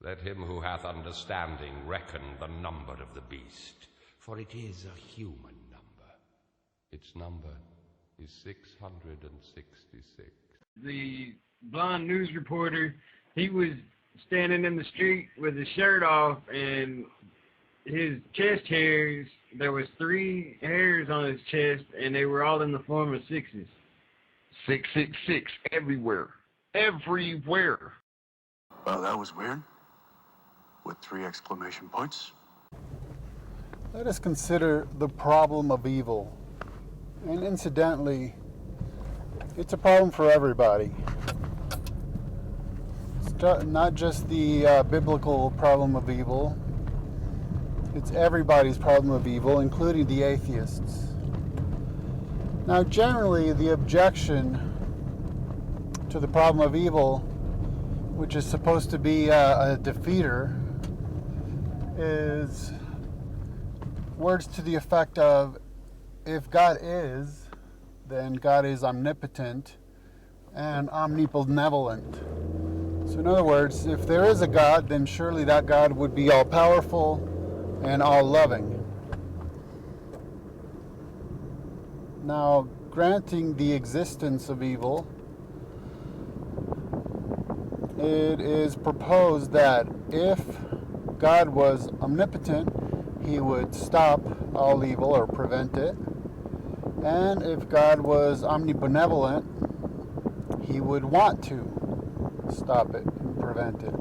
Let him who hath understanding reckon the number of the beast, for it is a human number. Its number is 666. The blonde news reporter, he was standing in the street with his shirt off, and his chest hairs, there was 3 hairs on his chest, and they were all in the form of 6s. 666 everywhere. Everywhere. Well, that was weird. With 3 exclamation points. Let us consider the problem of evil. And incidentally, it's a problem for everybody. It's not just the biblical problem of evil. It's everybody's problem of evil, including the atheists. Now, generally, the objection to the problem of evil, which is supposed to be a defeater, is words to the effect of, if God is, then God is omnipotent and omnibenevolent. So in other words, if there is a God, then surely that God would be all-powerful and all-loving. Now, granting the existence of evil, it is proposed that if God was omnipotent, he would stop all evil or prevent it. And if God was omnibenevolent, he would want to stop it and prevent it.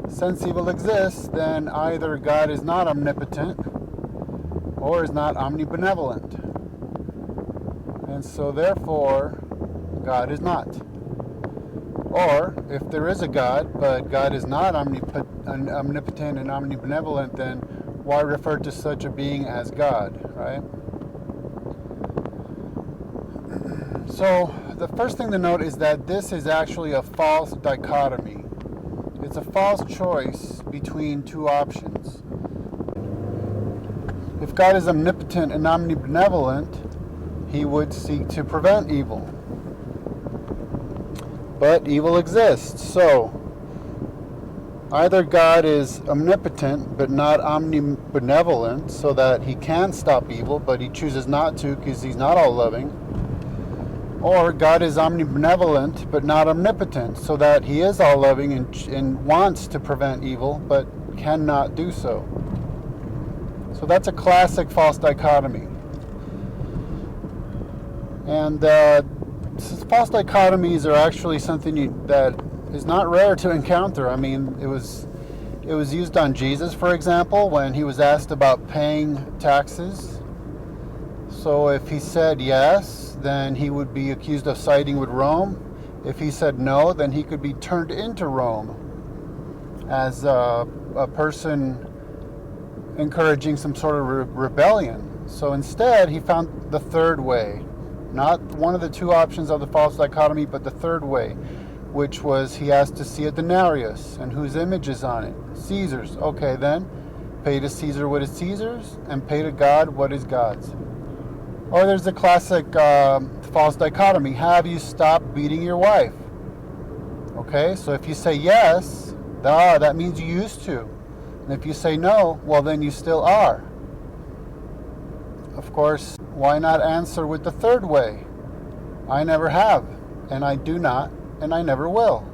Since evil exists, then either God is not omnipotent or is not omnibenevolent. And so therefore, God is not. Or, if there is a God, but God is not omnipotent and omnibenevolent, then why refer to such a being as God, right? So, the first thing to note is that this is actually a false dichotomy. It's a false choice between 2 options. If God is omnipotent and omnibenevolent, he would seek to prevent evil. But evil exists, so either God is omnipotent but not omnibenevolent, so that he can stop evil, but he chooses not to because he's not all-loving, or God is omnibenevolent but not omnipotent, so that he is all-loving and wants to prevent evil, but cannot do so. So that's a classic false dichotomy. And false dichotomies are actually something that is not rare to encounter. I mean, it was used on Jesus, for example, when he was asked about paying taxes. So if he said yes, then he would be accused of siding with Rome. If he said no, then he could be turned into Rome as a person encouraging some sort of rebellion. So instead, he found the third way. Not one of the 2 options of the false dichotomy, but the third way, which was he has to see a denarius, and whose image is on it? Caesar's. Okay, then, pay to Caesar what is Caesar's, and pay to God what is God's. Or there's the classic false dichotomy. Have you stopped beating your wife? Okay, so if you say yes, that means you used to. And if you say no, well, then you still are. Of course, why not answer with the third way? I never have, and I do not, and I never will.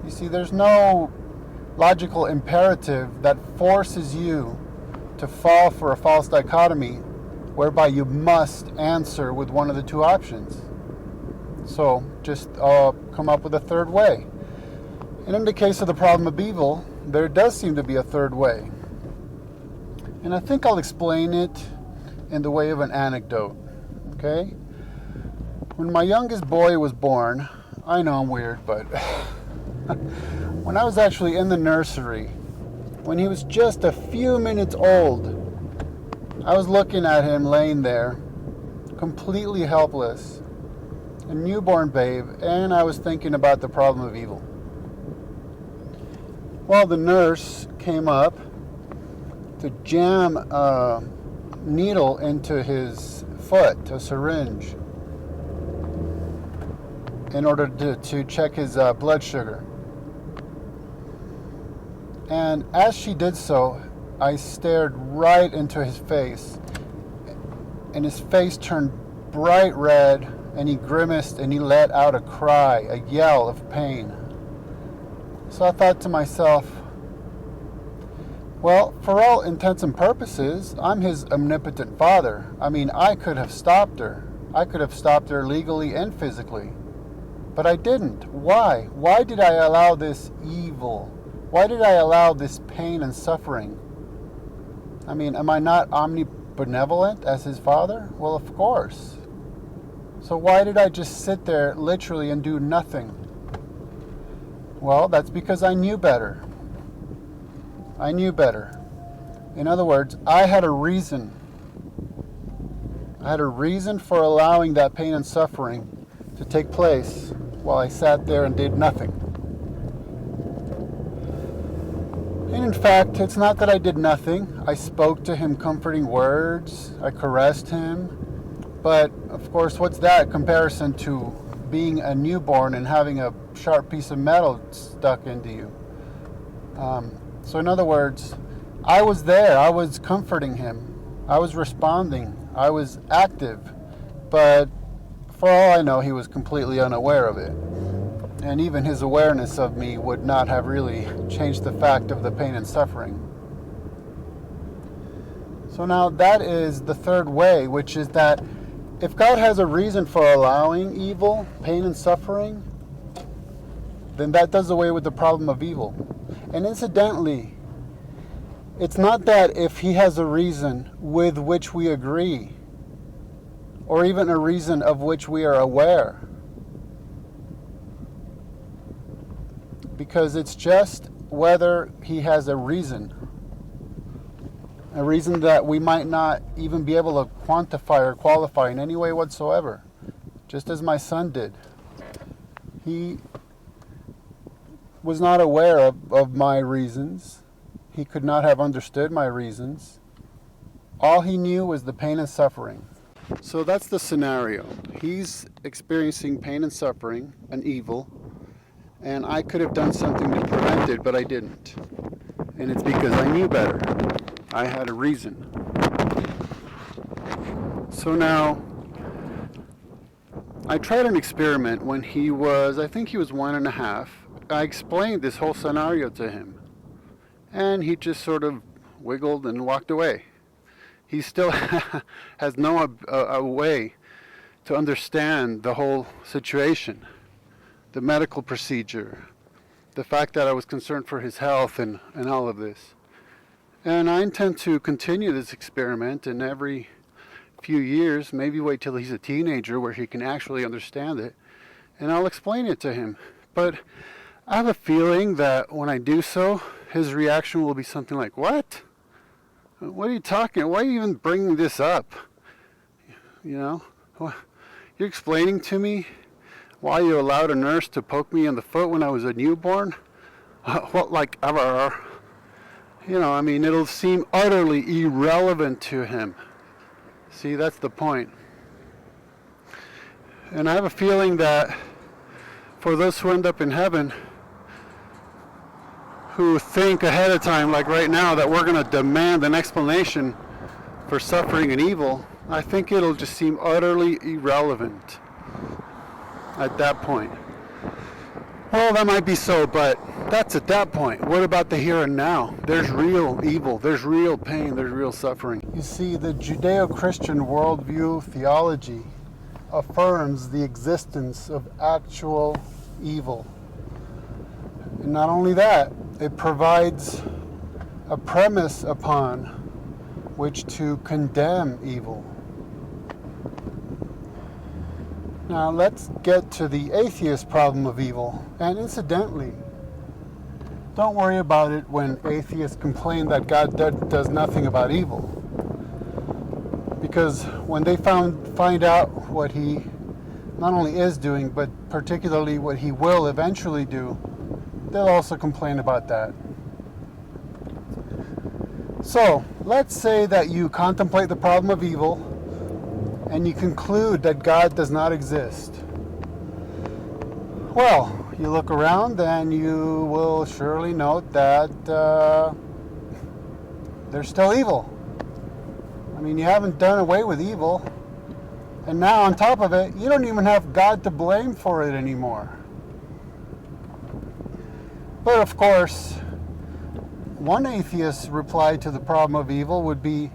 You see, there's no logical imperative that forces you to fall for a false dichotomy whereby you must answer with one of the 2 options. So just come up with a third way. And in the case of the problem of evil, there does seem to be a third way. And I think I'll explain it in the way of an anecdote, okay? When my youngest boy was born, I know I'm weird, but when I was actually in the nursery, when he was just a few minutes old, I was looking at him laying there, completely helpless, a newborn babe, and I was thinking about the problem of evil. Well, the nurse came up to jam a needle into his foot, a syringe, in order to check his blood sugar. And as she did so, I stared right into his face, and his face turned bright red, and he grimaced and he let out a cry, a yell of pain. So I thought to myself, well, for all intents and purposes, I'm his omnipotent father. I mean, I could have stopped her. I could have stopped her legally and physically. But I didn't. Why? Why did I allow this evil? Why did I allow this pain and suffering? I mean, am I not omnibenevolent as his father? Well, of course. So why did I just sit there literally and do nothing? Well, that's because I knew better. I knew better. In other words, I had a reason. I had a reason for allowing that pain and suffering to take place while I sat there and did nothing. And in fact, it's not that I did nothing. I spoke to him comforting words. I caressed him. But, of course, what's that in comparison to being a newborn and having a sharp piece of metal stuck into you? So in other words, I was there. I was comforting him. I was responding. I was active. But for all I know, he was completely unaware of it. And even his awareness of me would not have really changed the fact of the pain and suffering. So now that is the third way, which is that if God has a reason for allowing evil, pain and suffering, then that does away with the problem of evil. And incidentally, it's not that if he has a reason with which we agree, or even a reason of which we are aware. Because it's just whether he has a reason that we might not even be able to quantify or qualify in any way whatsoever, just as my son did. He was not aware of my reasons. He could not have understood my reasons. All he knew was the pain and suffering. So that's the scenario. He's experiencing pain and suffering, an evil, and I could have done something to prevent it, but I didn't. And it's because I knew better. I had a reason. So now, I tried an experiment when he was, I think he was 1.5. I explained this whole scenario to him. And he just sort of wiggled and walked away. He still has no a way to understand the whole situation. The medical procedure. The fact that I was concerned for his health and all of this. And I intend to continue this experiment, and every few years, maybe wait till he's a teenager where he can actually understand it, and I'll explain it to him. But I have a feeling that when I do so, his reaction will be something like, "What? What are you talking? Why are you even bringing this up? You know, you're explaining to me why you allowed a nurse to poke me in the foot when I was a newborn? What, like, you know, I mean, it'll seem utterly irrelevant to him." See, that's the point. And I have a feeling that for those who end up in heaven, who think ahead of time, like right now, that we're going to demand an explanation for suffering and evil, I think it'll just seem utterly irrelevant at that point. Well, that might be so, but that's at that point. What about the here and now? There's real evil, there's real pain, there's real suffering. You see, the Judeo-Christian worldview theology affirms the existence of actual evil. And not only that, it provides a premise upon which to condemn evil. Now let's get to the atheist problem of evil. And incidentally, don't worry about it when atheists complain that God does nothing about evil. Because when they find out what he not only is doing, but particularly what he will eventually do, they'll also complain about that. So, let's say that you contemplate the problem of evil and you conclude that God does not exist. Well, you look around, then you will surely note that there's still evil. I mean, you haven't done away with evil. And now on top of it, you don't even have God to blame for it anymore. But of course, one atheist's reply to the problem of evil would be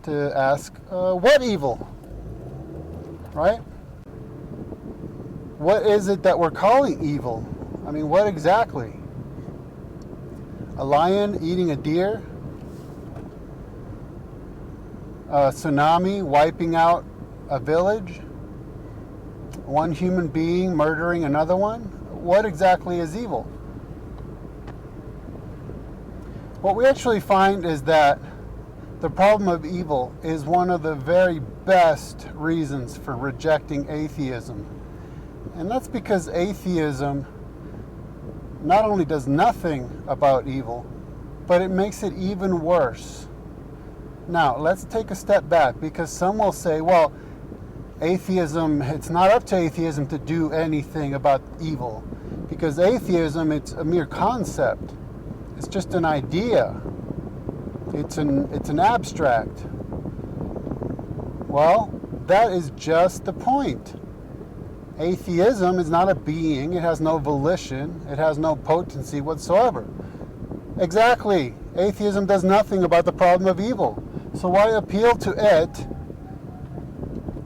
to ask, what evil? Right? What is it that we're calling evil? I mean, what exactly? A lion eating a deer? A tsunami wiping out a village? One human being murdering another one? What exactly is evil? What we actually find is that the problem of evil is one of the very best reasons for rejecting atheism. And that's because atheism not only does nothing about evil, but it makes it even worse. Now, let's take a step back, because some will say, well, atheism, it's not up to atheism to do anything about evil, because atheism, it's a mere concept. It's just an idea. It's an abstract. Well, that is just the point. Atheism is not a being. It has no volition. It has no potency whatsoever. Exactly. Atheism does nothing about the problem of evil. So why appeal to it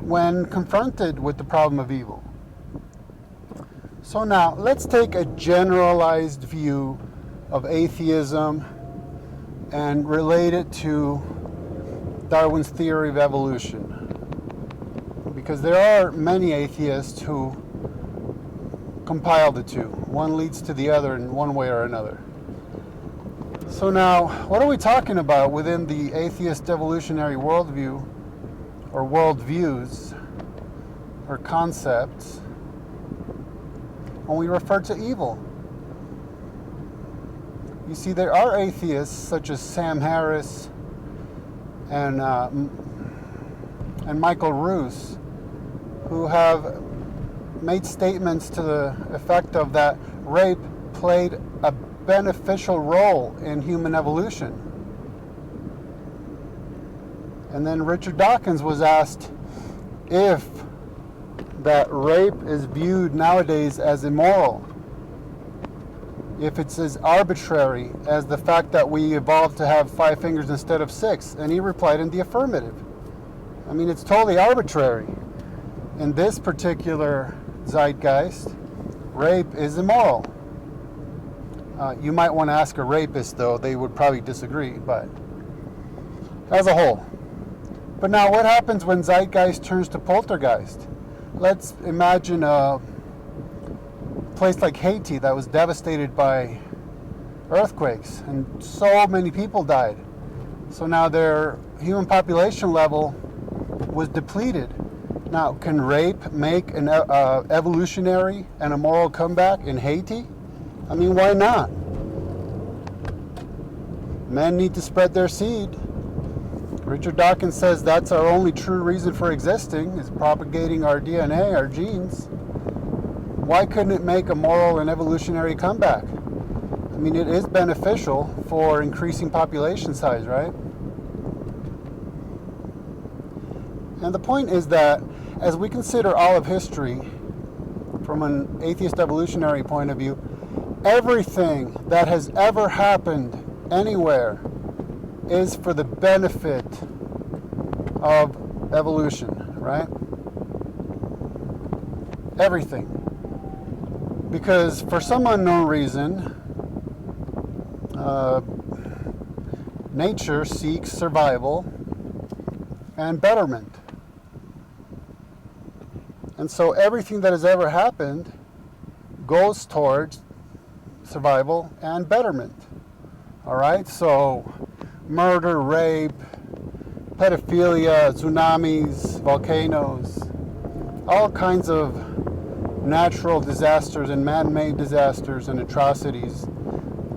when confronted with the problem of evil? So now, let's take a generalized view of atheism and relate it to Darwin's theory of evolution. Because there are many atheists who compile the two. One leads to the other in one way or another. So now, what are we talking about within the atheist evolutionary worldview, or worldviews, or concepts, when we refer to evil? You see, there are atheists such as Sam Harris and Michael Roos who have made statements to the effect of that rape played a beneficial role in human evolution. And then Richard Dawkins was asked if that rape is viewed nowadays as immoral, if it's as arbitrary as the fact that we evolved to have 5 fingers instead of 6, and he replied in the affirmative. I mean, it's totally arbitrary. In this particular zeitgeist, rape is immoral. You might want to ask a rapist, though. They would probably disagree, but as a whole. But now, what happens when zeitgeist turns to poltergeist? Let's imagine a place like Haiti that was devastated by earthquakes, and so many people died. So now their human population level was depleted. Now, can rape make an evolutionary and a moral comeback in Haiti? I mean, why not? Men need to spread their seed. Richard Dawkins says that's our only true reason for existing, is propagating our DNA, our genes. Why couldn't it make a moral and evolutionary comeback? I mean, it is beneficial for increasing population size, right? And the point is that as we consider all of history from an atheist evolutionary point of view, everything that has ever happened anywhere is for the benefit of evolution, right? Everything. Because for some unknown reason, nature seeks survival and betterment. And so everything that has ever happened goes towards survival and betterment. All right? So murder, rape, pedophilia, tsunamis, volcanoes, all kinds of natural disasters and man-made disasters and atrocities.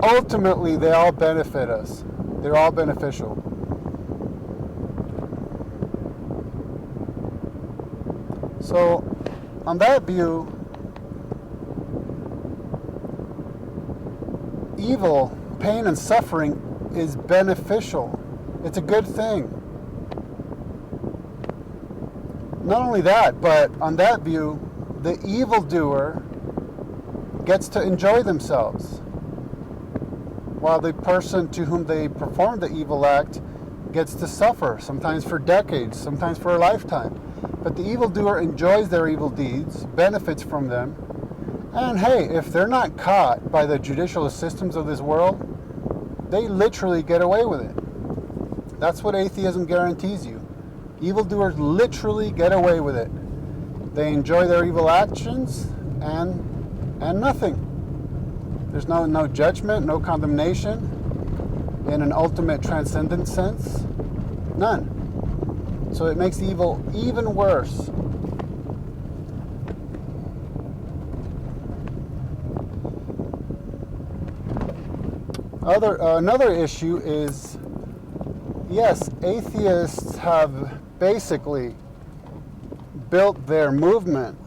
Ultimately, they all benefit us. They're all beneficial. So, on that view, evil, pain, and suffering is beneficial. It's a good thing. Not only that, but on that view, the evildoer gets to enjoy themselves, while the person to whom they perform the evil act gets to suffer, sometimes for decades, sometimes for a lifetime. But the evildoer enjoys their evil deeds, benefits from them, and hey, if they're not caught by the judicial systems of this world, they literally get away with it. That's what atheism guarantees you. Evildoers literally get away with it. They enjoy their evil actions and nothing. There's no judgment, no condemnation in an ultimate transcendent sense. None. So it makes evil even worse. Another issue is, yes, atheists have basically built their movement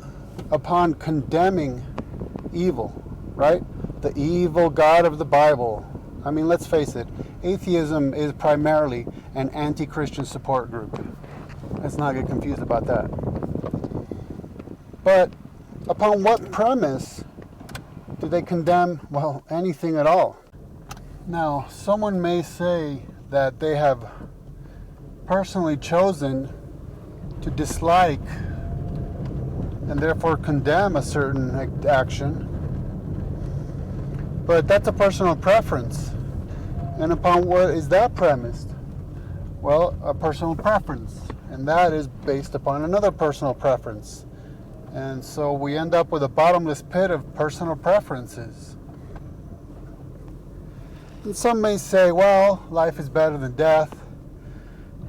upon condemning evil, right? The evil God of the Bible. I mean, let's face it, atheism is primarily an anti-Christian support group. Let's not get confused about that. But upon what premise do they condemn, well, anything at all? Now, someone may say that they have personally chosen to dislike and therefore condemn a certain action, but that's a personal preference. And upon what is that premised? Well, a personal preference, and that is based upon another personal preference. And so we end up with a bottomless pit of personal preferences. And some may say, well, life is better than death,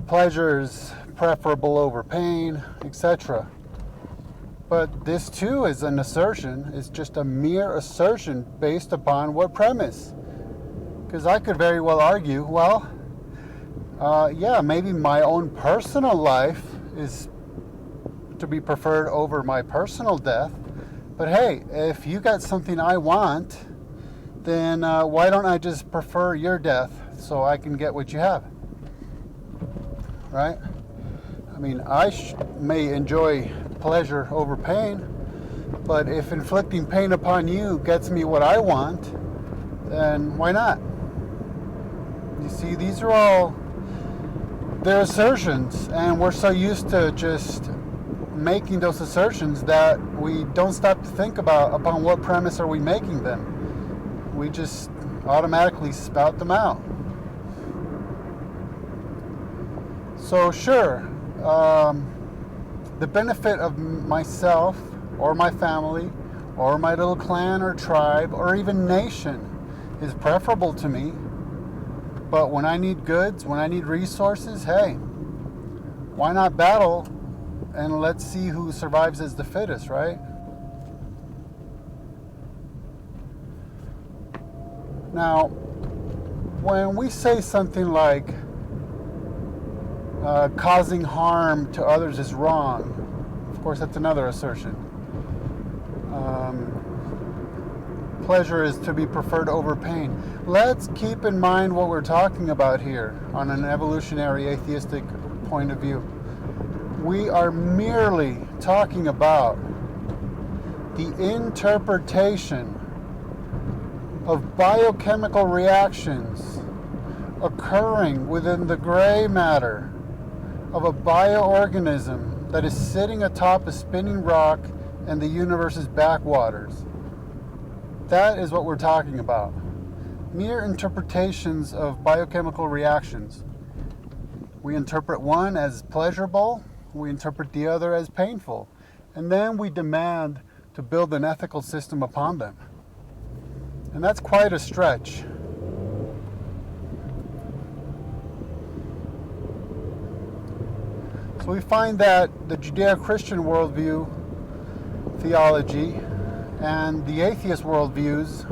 pleasure is preferable over pain, etc. But this too is an assertion. It's just a mere assertion based upon what premise? Because I could very well argue, well, yeah, maybe my own personal life is to be preferred over my personal death. But hey, if you got something I want, then why don't I just prefer your death so I can get what you have? Right? I mean, I may enjoy pleasure over pain, but if inflicting pain upon you gets me what I want, then why not? You see, these are all their assertions, and we're so used to just making those assertions that we don't stop to think about upon what premise are we making them. We just automatically spout them out. So sure, the benefit of myself or my family or my little clan or tribe or even nation is preferable to me. But when I need goods, when I need resources, hey, why not battle and let's see who survives as the fittest, right? Now, when we say something like causing harm to others is wrong, of course that's another assertion. Pleasure is to be preferred over pain. Let's keep in mind what we're talking about here on an evolutionary atheistic point of view. We are merely talking about the interpretation of biochemical reactions occurring within the gray matter of a bioorganism that is sitting atop a spinning rock in the universe's backwaters. That is what we're talking about. Mere interpretations of biochemical reactions. We interpret one as pleasurable, we interpret the other as painful, and then we demand to build an ethical system upon them. And that's quite a stretch. So we find that the Judeo-Christian worldview, theology, and the atheist worldviews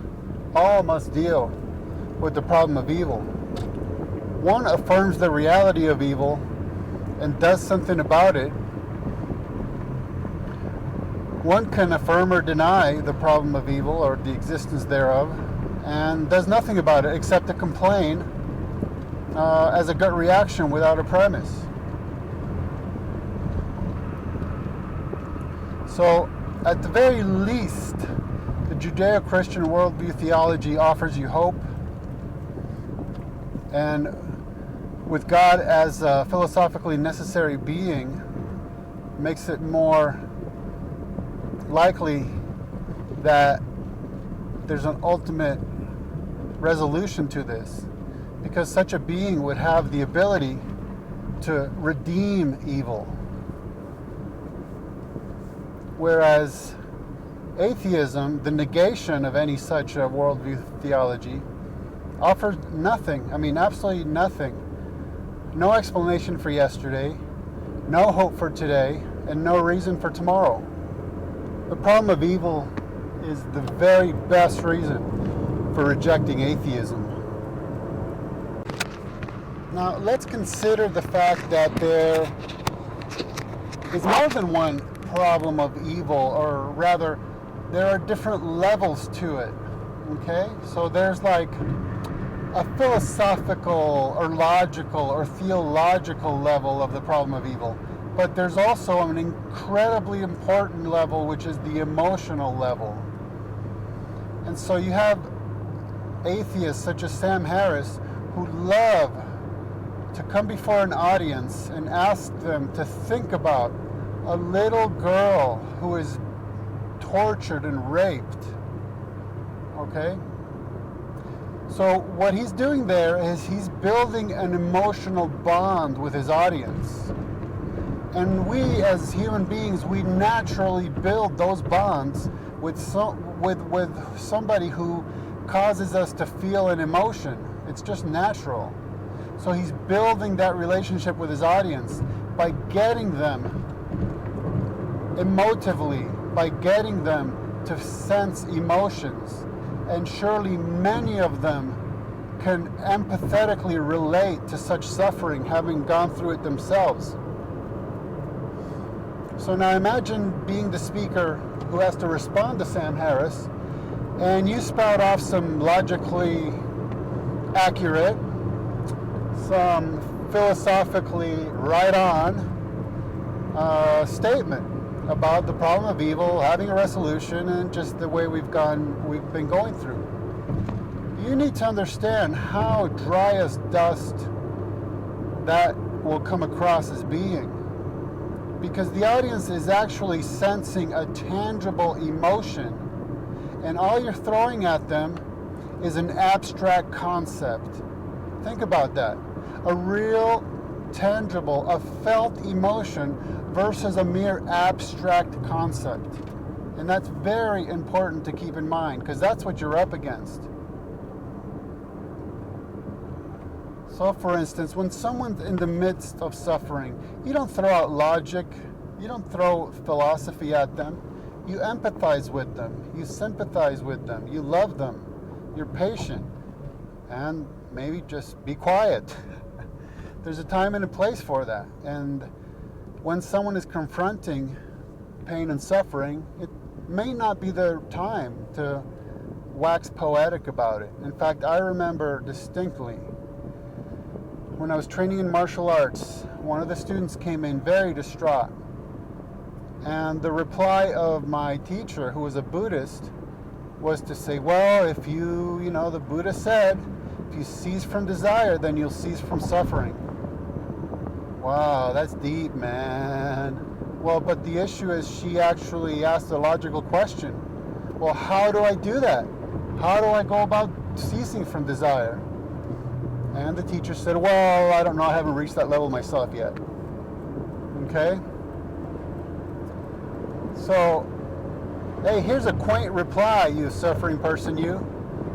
all must deal with the problem of evil. One affirms the reality of evil and does something about it. One can affirm or deny the problem of evil or the existence thereof, and does nothing about it except to complain as a gut reaction without a premise. So, at the very least, the Judeo-Christian worldview theology offers you hope, and with God as a philosophically necessary being, makes it more likely that there's an ultimate resolution to this, because such a being would have the ability to redeem evil. Whereas atheism, the negation of any such worldview theology, offers nothing. I mean, absolutely nothing. No explanation for yesterday, no hope for today, and no reason for tomorrow. The problem of evil is the very best reason for rejecting atheism. Now, let's consider the fact that there is more than one problem of evil, or rather, there are different levels to it. Okay? So there's like a philosophical or logical or theological level of the problem of evil. But there's also an incredibly important level, which is the emotional level. And so you have atheists such as Sam Harris who love to come before an audience and ask them to think about a little girl who is tortured and raped. Okay? So what he's doing there is he's building an emotional bond with his audience. And we as human beings, we naturally build those bonds with somebody who causes us to feel an emotion. It's just natural. So he's building that relationship with his audience by getting them emotively, by getting them to sense emotions. And surely many of them can empathetically relate to such suffering, having gone through it themselves. So now imagine being the speaker who has to respond to Sam Harris, and you spout off some logically accurate, some philosophically right-on statement about the problem of evil, having a resolution, and just the way we've been going through. You need to understand how dry as dust that will come across as being, because the audience is actually sensing a tangible emotion, and all you're throwing at them is an abstract concept. Think about that. A real, tangible, a felt emotion versus a mere abstract concept. And that's very important to keep in mind, because that's what you're up against. So for instance, when someone's in the midst of suffering, you don't throw out logic, you don't throw philosophy at them. You empathize with them, you sympathize with them, you love them, you're patient, and maybe just be quiet. There's a time and a place for that. And when someone is confronting pain and suffering, it may not be the time to wax poetic about it. In fact, I remember distinctly when I was training in martial arts, one of the students came in very distraught. And the reply of my teacher, who was a Buddhist, was to say, well, if the Buddha said, if you cease from desire, then you'll cease from suffering. Wow, that's deep, man. Well, but the issue is she actually asked a logical question. Well, how do I do that? How do I go about ceasing from desire? And the teacher said, well, I don't know, I haven't reached that level myself yet. Okay? So, hey, here's a quaint reply, you suffering person, you.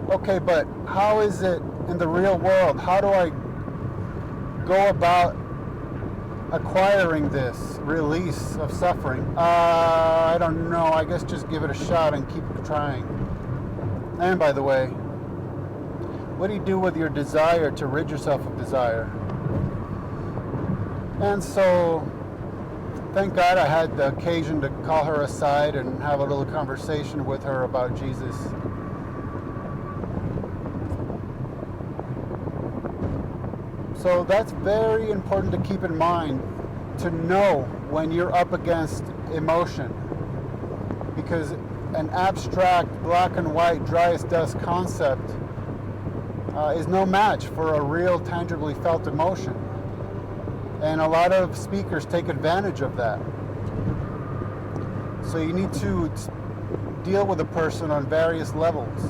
Okay, but how is it in the real world? How do I go about acquiring this release of suffering? I don't know. I guess just give it a shot and keep trying. And by the way, what do you do with your desire to rid yourself of desire? And so, thank God I had the occasion to call her aside and have a little conversation with her about Jesus. So that's very important to keep in mind, to know when you're up against emotion, because an abstract black and white dry as dust concept is no match for a real tangibly felt emotion, and a lot of speakers take advantage of that. So you need to deal with a person on various levels.